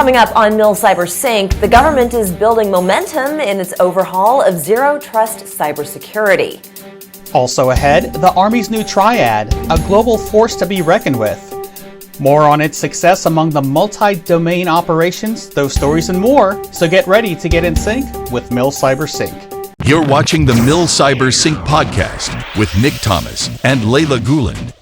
Coming up on MilCyberSync, the government is building momentum in its overhaul of zero-trust cybersecurity. Also ahead, the Army's new triad, a global force to be reckoned with. More on its success among the multi-domain operations, those stories and more, so get ready to get in sync with MilCyberSync. You're watching the MilCyberSync podcast with Nick Thomas and Layla Guland.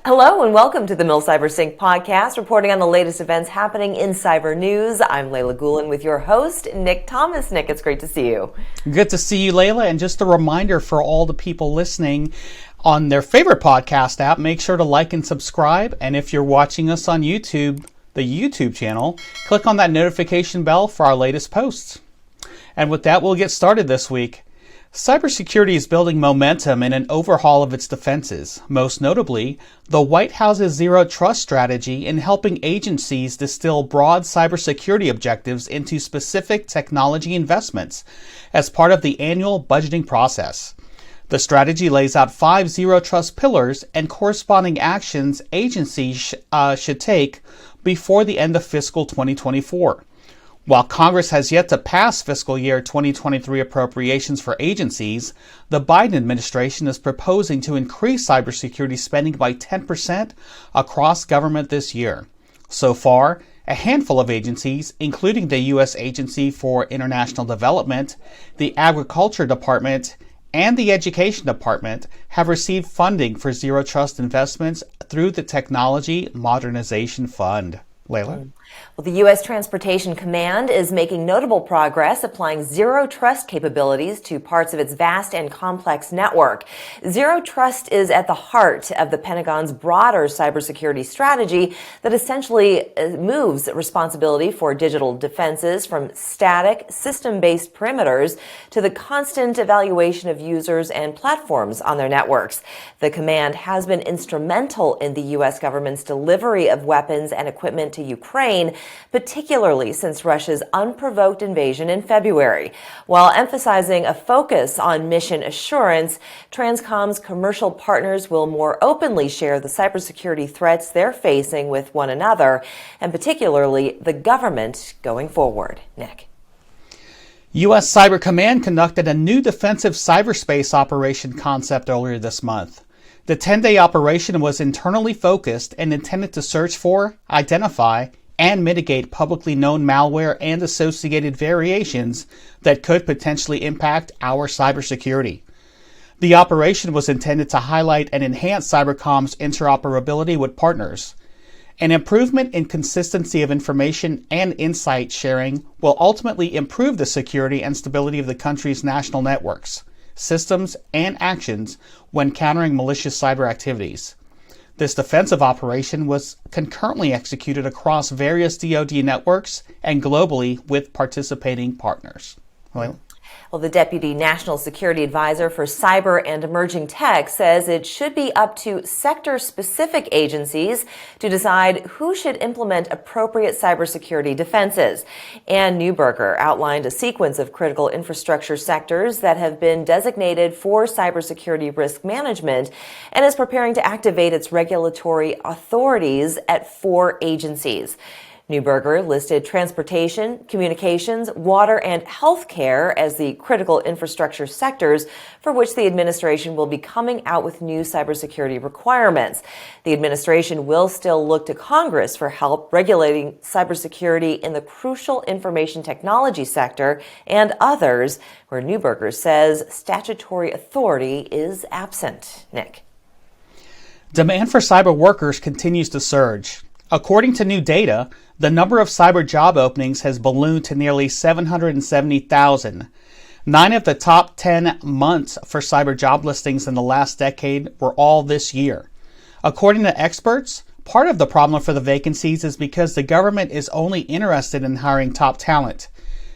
Hello and welcome to the MilCyberSync podcast, reporting on the latest events happening in cyber news. I'm Layla Guland with your host, Nick Thomas. Nick, it's great to see you. Good to see you, Layla. And just a reminder for all the people listening on their favorite podcast app, make sure to like and subscribe. And if you're watching us on YouTube, the YouTube channel, click on that notification bell for our latest posts. And with that, we'll get started this week. Cybersecurity is building momentum in an overhaul of its defenses, most notably the White House's Zero Trust strategy in helping agencies distill broad cybersecurity objectives into specific technology investments as part of the annual budgeting process. The strategy lays out 5 Zero Trust pillars and corresponding actions agencies should take before the end of fiscal 2024. While Congress has yet to pass fiscal year 2023 appropriations for agencies, the Biden administration is proposing to increase cybersecurity spending by 10% across government this year. So far, a handful of agencies, including the U.S. Agency for International Development, the Agriculture Department, and the Education Department, have received funding for Zero Trust investments through the Technology Modernization Fund. Layla? Well, the U.S. Transportation Command is making notable progress applying zero trust capabilities to parts of its vast and complex network. Zero trust is at the heart of the Pentagon's broader cybersecurity strategy that essentially moves responsibility for digital defenses from static, system-based perimeters to the constant evaluation of users and platforms on their networks. The command has been instrumental in the U.S. government's delivery of weapons and equipment to Ukraine, particularly since Russia's unprovoked invasion in February. While emphasizing a focus on mission assurance, Transcom's commercial partners will more openly share the cybersecurity threats they're facing with one another, and particularly the government going forward. Nick. U.S. Cyber Command conducted a new defensive cyberspace operation concept earlier this month. The 10-day operation was internally focused and intended to search for, identify, and mitigate publicly known malware and associated variations that could potentially impact our cybersecurity. The operation was intended to highlight and enhance Cybercom's interoperability with partners. An improvement in consistency of information and insight sharing will ultimately improve the security and stability of the country's national networks, systems, and actions when countering malicious cyber activities. This defensive operation was concurrently executed across various DoD networks and globally with participating partners. Well, the Deputy National Security Advisor for Cyber and Emerging Tech says it should be up to sector-specific agencies to decide who should implement appropriate cybersecurity defenses. Ann Neuberger outlined a sequence of critical infrastructure sectors that have been designated for cybersecurity risk management and is preparing to activate its regulatory authorities at 4 agencies. Neuberger listed transportation, communications, water, and healthcare as the critical infrastructure sectors for which the administration will be coming out with new cybersecurity requirements. The administration will still look to Congress for help regulating cybersecurity in the crucial information technology sector and others, where Neuberger says statutory authority is absent. Nick. Demand for cyber workers continues to surge. According to new data, the number of cyber job openings has ballooned to nearly 770,000. 9 of the top 10 months for cyber job listings in the last decade were all this year. According to experts, part of the problem for the vacancies is because the government is only interested in hiring top talent.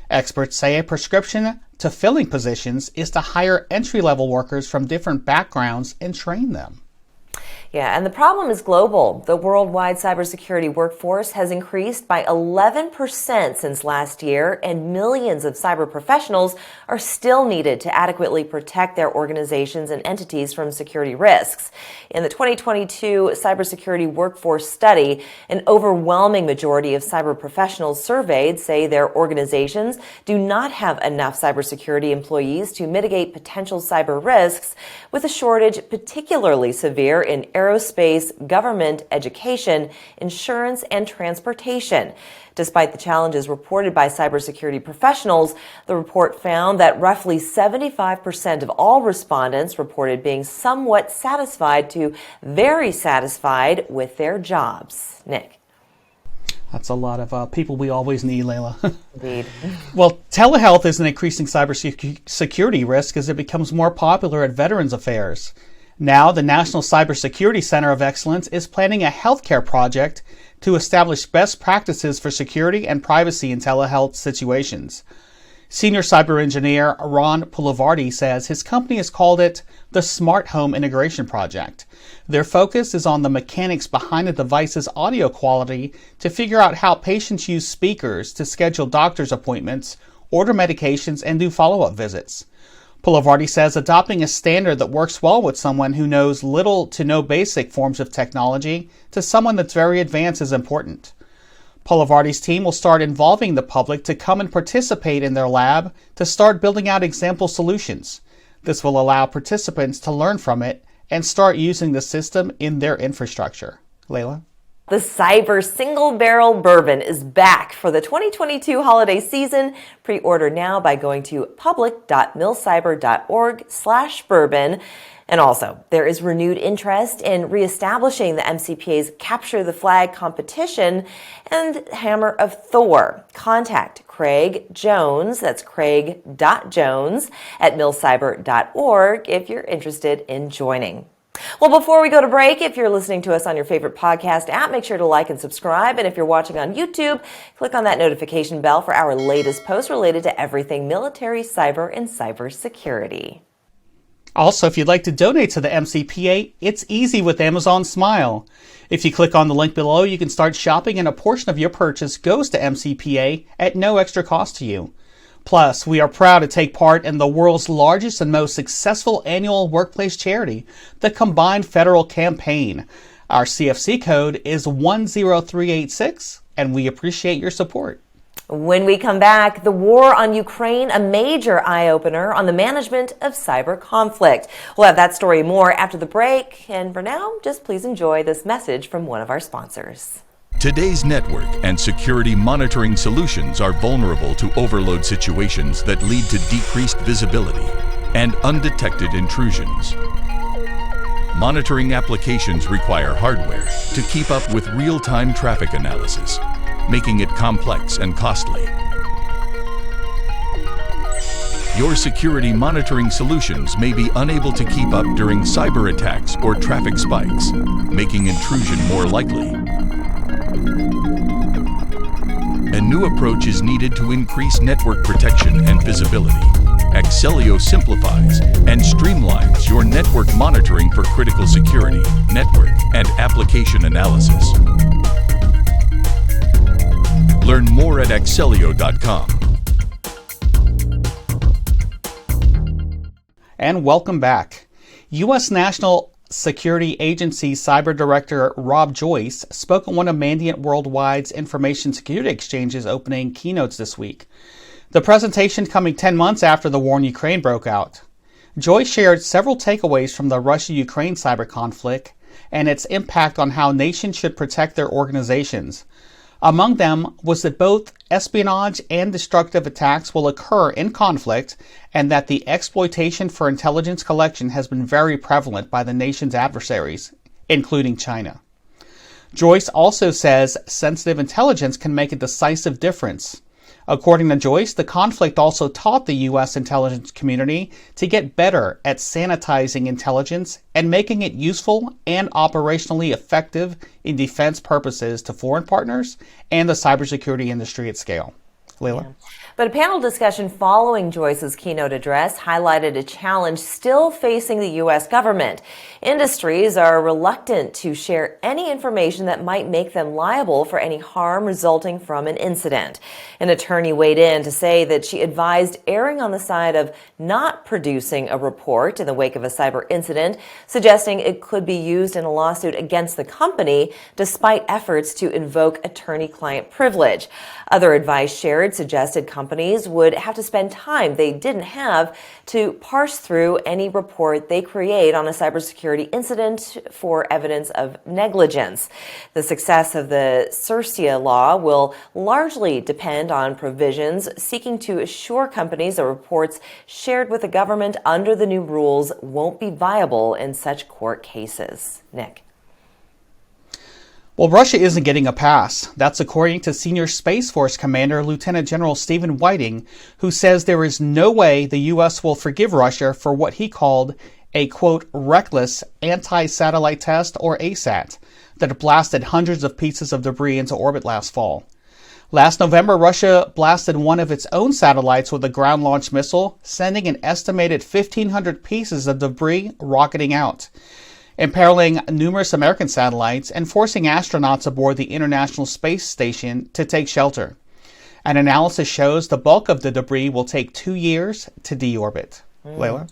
Experts say a prescription to filling positions is to hire entry-level workers from different backgrounds and train them. Yeah, and the problem is global. The worldwide cybersecurity workforce has increased by 11% since last year, and millions of cyber professionals are still needed to adequately protect their organizations and entities from security risks. In the 2022 cybersecurity workforce study, an overwhelming majority of cyber professionals surveyed say their organizations do not have enough cybersecurity employees to mitigate potential cyber risks, with a shortage particularly severe in aerospace, government, education, insurance, and transportation. Despite the challenges reported by cybersecurity professionals, the report found that roughly 75% of all respondents reported being somewhat satisfied to very satisfied with their jobs. Nick. That's a lot of people we always need, Layla. Indeed. Well, telehealth is an increasing cybersecurity risk as it becomes more popular at Veterans Affairs. Now, the National Cybersecurity Center of Excellence is planning a healthcare project to establish best practices for security and privacy in telehealth situations. Senior cyber engineer Ron Pulivardi says his company has called it the Smart Home Integration Project. Their focus is on the mechanics behind the device's audio quality to figure out how patients use speakers to schedule doctor's appointments, order medications, and do follow-up visits. Pulivardi says adopting a standard that works well with someone who knows little to no basic forms of technology to someone that's very advanced is important. Pulivardi's team will start involving the public to come and participate in their lab to start building out example solutions. This will allow participants to learn from it and start using the system in their infrastructure. Layla? The Cyber Single Barrel Bourbon is back for the 2022 holiday season. Pre-order now by going to public.milcyber.org/bourbon. And also, there is renewed interest in reestablishing the MCPA's Capture the Flag competition and Hammer of Thor. Contact Craig Jones, that's craig.jones at milcyber.org if you're interested in joining. Well, before we go to break, if you're listening to us on your favorite podcast app, make sure to like and subscribe. And if you're watching on YouTube, click on that notification bell for our latest posts related to everything military, cyber, and cybersecurity. Also, if you'd like to donate to the MCPA, it's easy with Amazon Smile. If you click on the link below, you can start shopping and a portion of your purchase goes to MCPA at no extra cost to you. Plus, we are proud to take part in the world's largest and most successful annual workplace charity, the Combined Federal Campaign. Our CFC code is 10386, and we appreciate your support. When we come back, the war on Ukraine, a major eye-opener on the management of cyber conflict. We'll have that story more after the break. And for now, just please enjoy this message from one of our sponsors. Today's network and security monitoring solutions are vulnerable to overload situations that lead to decreased visibility and undetected intrusions. Monitoring applications require hardware to keep up with real-time traffic analysis, making it complex and costly. Your security monitoring solutions may be unable to keep up during cyber attacks or traffic spikes, making intrusion more likely. A new approach is needed to increase network protection and visibility. Axellio simplifies and streamlines your network monitoring for critical security, network, and application analysis. Learn more at axellio.com. And welcome back. U.S. National Security Agency Cyber Director Rob Joyce spoke at one of Mandiant Worldwide's Information Security Exchange's opening keynotes this week. The presentation coming 10 months after the war in Ukraine broke out. Joyce shared several takeaways from the Russia-Ukraine cyber conflict and its impact on how nations should protect their organizations. Among them was that both espionage and destructive attacks will occur in conflict, and that the exploitation for intelligence collection has been very prevalent by the nation's adversaries, including China. Joyce also says sensitive intelligence can make a decisive difference. According to Joyce, the conflict also taught the U.S. intelligence community to get better at sanitizing intelligence and making it useful and operationally effective in defense purposes to foreign partners and the cybersecurity industry at scale. Leila? Yeah. But a panel discussion following Joyce's keynote address highlighted a challenge still facing the U.S. government. Industries are reluctant to share any information that might make them liable for any harm resulting from an incident. An attorney weighed in to say that she advised erring on the side of not producing a report in the wake of a cyber incident, suggesting it could be used in a lawsuit against the company despite efforts to invoke attorney-client privilege. Other advice shared suggested companies would have to spend time they didn't have to parse through any report they create on a cybersecurity incident for evidence of negligence. The success of the CERCIA law will largely depend on provisions seeking to assure companies that reports shared with the government under the new rules won't be viable in such court cases. Nick. Well, Russia isn't getting a pass. That's according to Senior Space Force Commander Lieutenant General Stephen Whiting, who says there is no way the U.S. will forgive Russia for what he called a, quote, reckless anti-satellite test, or ASAT, that blasted hundreds of pieces of debris into orbit last fall. Last November, Russia blasted one of its own satellites with a ground-launched missile, sending an estimated 1,500 pieces of debris rocketing out, imperiling numerous American satellites and forcing astronauts aboard the International Space Station to take shelter. An analysis shows the bulk of the debris will take 2 years to deorbit. Leila?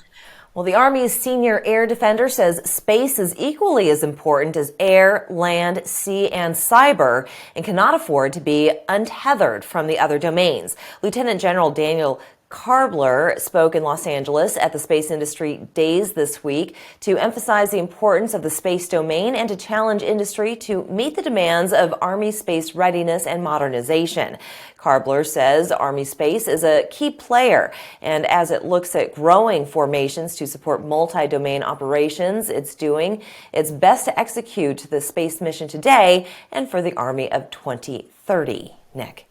Well, the Army's senior air defender says space is equally as important as air, land, sea, and cyber, and cannot afford to be untethered from the other domains. Lieutenant General Daniel Karbler spoke in Los Angeles at the Space Industry Days this week to emphasize the importance of the space domain and to challenge industry to meet the demands of Army space readiness and modernization. Karbler says Army space is a key player, and as it looks at growing formations to support multi-domain operations, it's doing its best to execute the space mission today and for the Army of 2030. Nick.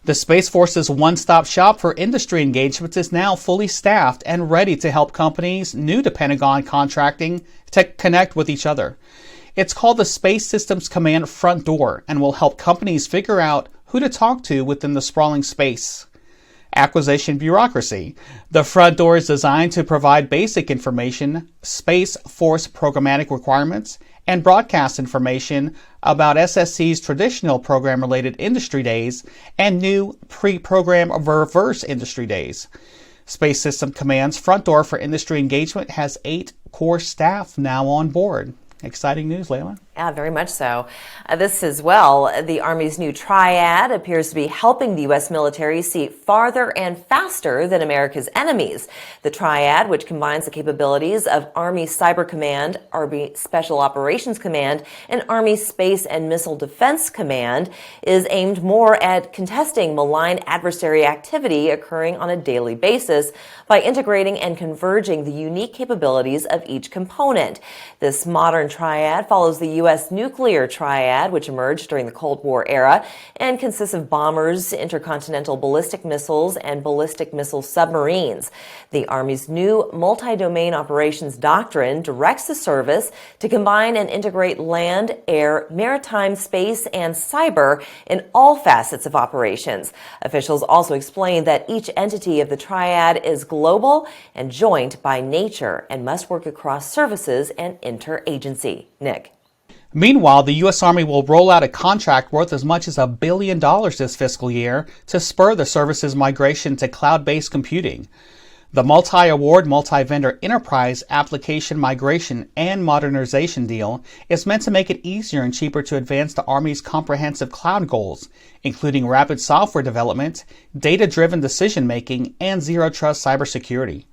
The Space Force's one-stop shop for industry engagements is now fully staffed and ready to help companies new to Pentagon contracting to connect with each other. It's called the Space Systems Command Front Door and will help companies figure out who to talk to within the sprawling space acquisition bureaucracy. The front door is designed to provide basic information, Space Force programmatic requirements, and broadcast information about SSC's traditional program-related industry days and new pre-program reverse industry days. Space System Command's Front Door for Industry Engagement has 8 core staff now on board. Exciting news, Leila. Yeah, very much so. This as well, the Army's new triad appears to be helping the U.S. military see farther and faster than America's enemies. The triad, which combines the capabilities of Army Cyber Command, Army Special Operations Command, and Army Space and Missile Defense Command, is aimed more at contesting malign adversary activity occurring on a daily basis by integrating and converging the unique capabilities of each component. This modern triad follows the U.S. nuclear triad, which emerged during the Cold War era and consists of bombers, intercontinental ballistic missiles, and ballistic missile submarines. The Army's new multi-domain operations doctrine directs the service to combine and integrate land, air, maritime, space, and cyber in all facets of operations. Officials also explained that each entity of the triad is global and joint by nature and must work across services and interagency. Nick. Meanwhile, the U.S. Army will roll out a contract worth as much as $1 billion this fiscal year to spur the service's migration to cloud-based computing. The multi-award, multi-vendor enterprise application migration and modernization deal is meant to make it easier and cheaper to advance the Army's comprehensive cloud goals, including rapid software development, data-driven decision-making, and zero-trust cybersecurity.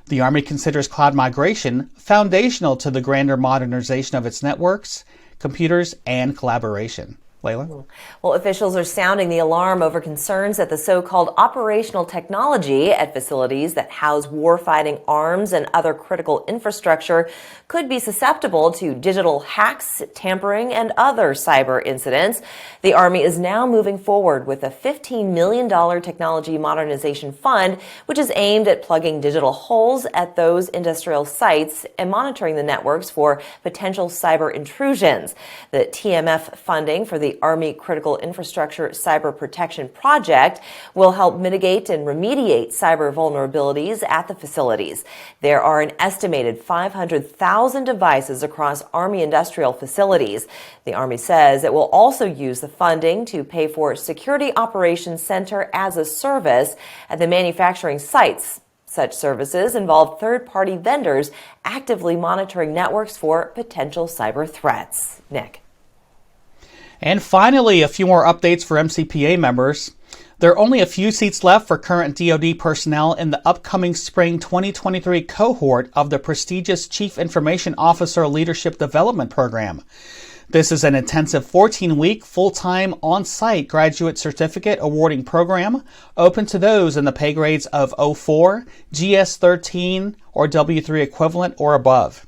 The Army considers cloud migration foundational to the grander modernization of its networks, computers, and collaboration. Leila? Well, officials are sounding the alarm over concerns that the so-called operational technology at facilities that house warfighting arms and other critical infrastructure could be susceptible to digital hacks, tampering, and other cyber incidents. The Army is now moving forward with a $15 million technology modernization fund, which is aimed at plugging digital holes at those industrial sites and monitoring the networks for potential cyber intrusions. The TMF funding for the the Army Critical Infrastructure Cyber Protection Project will help mitigate and remediate cyber vulnerabilities at the facilities. There are an estimated 500,000 devices across Army industrial facilities. The Army says it will also use the funding to pay for Security Operations Center as a service at the manufacturing sites. Such services involve third-party vendors actively monitoring networks for potential cyber threats. Nick. And finally, a few more updates for MCPA members. There are only a few seats left for current DoD personnel in the upcoming spring 2023 cohort of the prestigious Chief Information Officer Leadership Development Program. This is an intensive 14-week, full-time, on-site graduate certificate awarding program open to those in the pay grades of 04, GS13, or W3 equivalent or above.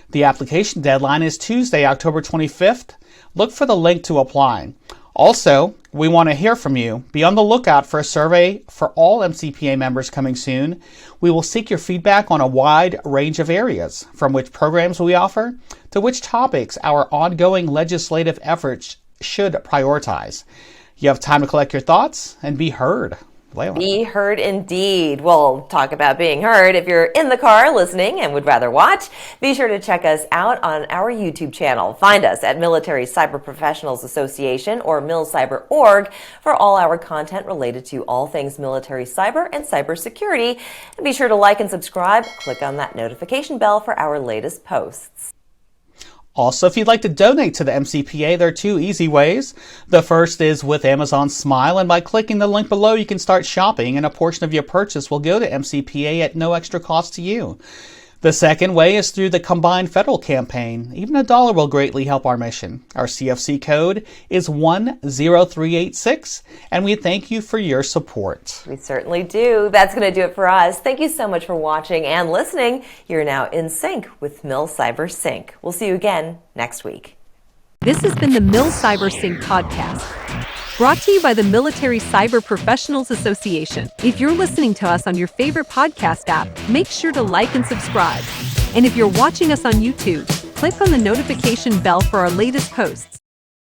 The application deadline is Tuesday, October 25th. Look for the link to apply. Also, we want to hear from you. Be on the lookout for a survey for all MCPA members coming soon. We will seek your feedback on a wide range of areas, from which programs we offer to which topics our ongoing legislative efforts should prioritize. You have time to collect your thoughts and be heard. Layla. Be heard indeed. We'll talk about being heard. If you're in the car listening and would rather watch, be sure to check us out on our YouTube channel. Find us at Military Cyber Professionals Association or MilCyber.org for all our content related to all things military cyber and cybersecurity. And be sure to like and subscribe. Click on that notification bell for our latest posts. Also, if you'd like to donate to the MCPA, there are two easy ways. The first is with Amazon Smile, and by clicking the link below, you can start shopping, and a portion of your purchase will go to MCPA at no extra cost to you. The second way is through the Combined Federal Campaign. Even $1 will greatly help our mission. Our CFC code is 10386, and we thank you for your support. We certainly do. That's going to do it for us. Thank you so much for watching and listening. You're now in sync with MilCyberSync. We'll see you again next week. This has been the MilCyberSync podcast, brought to you by the Military Cyber Professionals Association. If you're listening to us on your favorite podcast app, make sure to like and subscribe. And if you're watching us on YouTube, click on the notification bell for our latest posts.